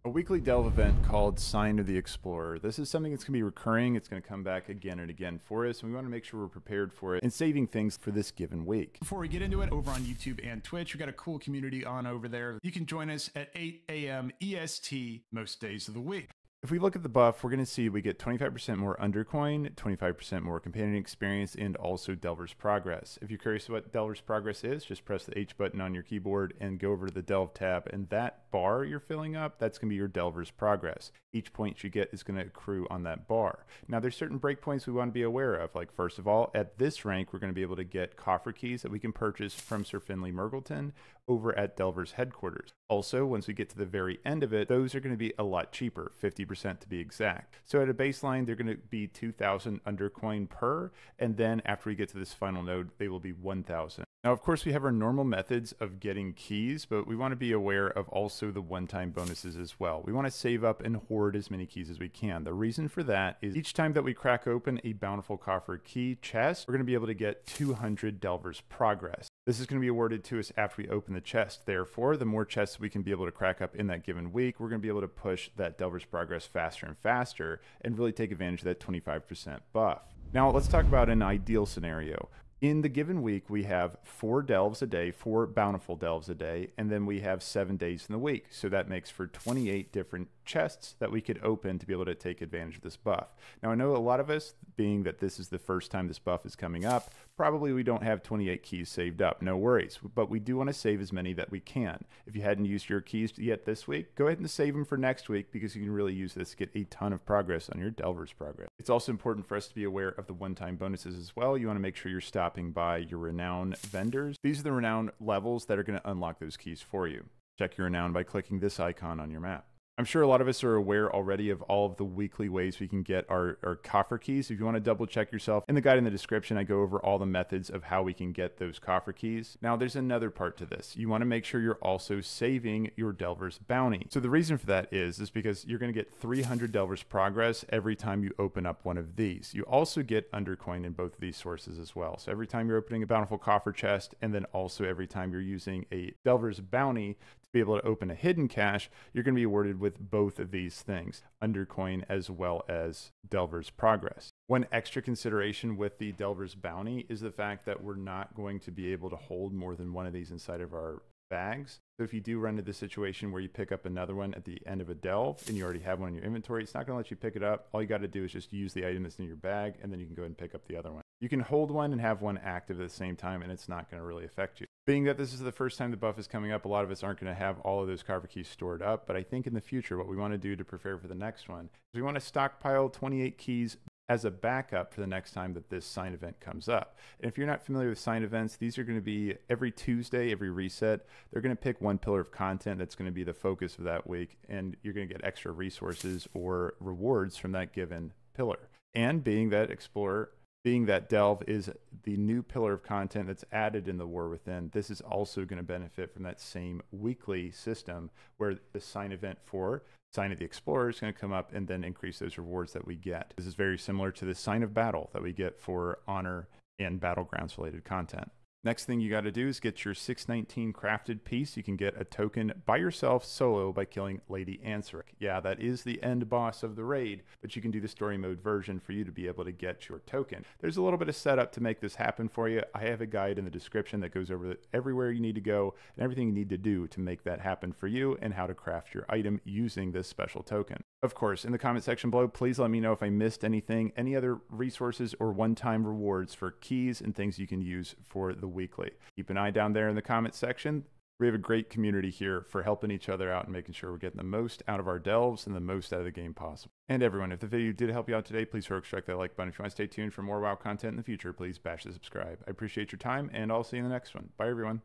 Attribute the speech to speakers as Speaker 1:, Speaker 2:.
Speaker 1: A weekly delve event called Sign of the Explorer. This is something that's going to be recurring. It's going to come back again and again for us, and we want to make sure we're prepared for it and saving things for this given week.
Speaker 2: Before we get into it, over on YouTube and Twitch, we've got a cool community on over there. You can join us at 8 a.m. EST most days of the week.
Speaker 1: If we look at the buff, we're going to see we get 25% more Undercoin, 25% more companion experience, and also Delver's Progress. If you're curious what Delver's Progress is, just press the H button on your keyboard and go over to the Delve tab, and that bar you're filling up, that's going to be your Delver's Progress. Each point you get is going to accrue on that bar. Now, there's certain breakpoints we want to be aware of. Like, first of all, at this rank, we're going to be able to get Coffer keys that we can purchase from Sir Finley Murgleton over at Delver's headquarters. Also, once we get to the very end of it, those are going to be a lot cheaper, 50% to be exact. So at a baseline, they're going to be 2,000 Undercoin per, and then after we get to this final node, they will be 1,000. Now, of course, we have our normal methods of getting keys, but we want to be aware of also the one-time bonuses as well. We want to save up and hoard as many keys as we can. The reason for that is each time that we crack open a Bountiful Coffer key chest, we're going to be able to get 200 Delver's Progress. This is going to be awarded to us after we open the chest. Therefore, the more chests we can be able to crack up in that given week, we're going to be able to push that Delver's Progress faster and faster and really take advantage of that 25% buff. Now, let's talk about an ideal scenario. In the given week, we have 4 delves a day, 4 bountiful delves a day, and then we have 7 days in the week. So that makes for 28 different chests that we could open to be able to take advantage of this buff. Now, I know a lot of us, being that this is the first time this buff is coming up, probably we don't have 28 keys saved up. No worries, but we do want to save as many that we can. If you hadn't used your keys yet this week, go ahead and save them for next week because you can really use this to get a ton of progress on your Delver's Progress. It's also important for us to be aware of the one-time bonuses as well. You want to make sure you're stopping by your renown vendors. These are the renown levels that are going to unlock those keys for you. Check your renown by clicking this icon on your map. I'm sure a lot of us are aware already of all of the weekly ways we can get our coffer keys. If you want to double check yourself, in the guide in the description, I go over all the methods of how we can get those coffer keys. Now, there's another part to this. You want to make sure you're also saving your Delver's bounty. So the reason for that is because you're going to get 300 Delver's Progress every time you open up one of these. You also get Undercoin in both of these sources as well. So every time you're opening a Bountiful Coffer chest, and then also every time you're using a Delver's bounty to be able to open a hidden cache, you're going to be awarded with both of these things, Undercoin as well as Delver's Progress. One extra consideration with the Delver's bounty is the fact that we're not going to be able to hold more than one of these inside of our bags. So if you do run into the situation where you pick up another one at the end of a delve and you already have one in your inventory, it's not going to let you pick it up. All you got to do is just use the item that's in your bag, and then you can go ahead and pick up the other one. You can hold one and have one active at the same time, and it's not going to really affect you. Being that this is the first time the buff is coming up, a lot of us aren't going to have all of those coffer keys stored up, but I think in the future what we want to do to prepare for the next one is we want to stockpile 28 keys as a backup for the next time that this sign event comes up. And if you're not familiar with sign events, these are going to be every Tuesday, every reset. They're going to pick one pillar of content that's going to be the focus of that week, and you're going to get extra resources or rewards from that given pillar. And being that Explorer, being that Delve is the new pillar of content that's added in the War Within, this is also going to benefit from that same weekly system where the sign event for Sign of the Explorer is going to come up and then increase those rewards that we get. This is very similar to the Sign of Battle that we get for Honor and Battlegrounds related content. Next thing you got to do is get your 619 crafted piece. You can get a token by yourself solo by killing Lady Ansaric. Yeah, that is the end boss of the raid, but you can do the story mode version for you to be able to get your token. There's a little bit of setup to make this happen for you. I have a guide in the description that goes over everywhere you need to go and everything you need to do to make that happen for you and how to craft your item using this special token. Of course, in the comment section below, please let me know if I missed anything, any other resources or one-time rewards for keys and things you can use for the weekly. Keep an eye down there in the comment section. We have a great community here for helping each other out and making sure we're getting the most out of our delves and the most out of the game possible. And everyone, if the video did help you out today, please strike that like button. If you want to stay tuned for more WoW content in the future, please bash the subscribe. I appreciate your time, and I'll see you in the next one. Bye, everyone.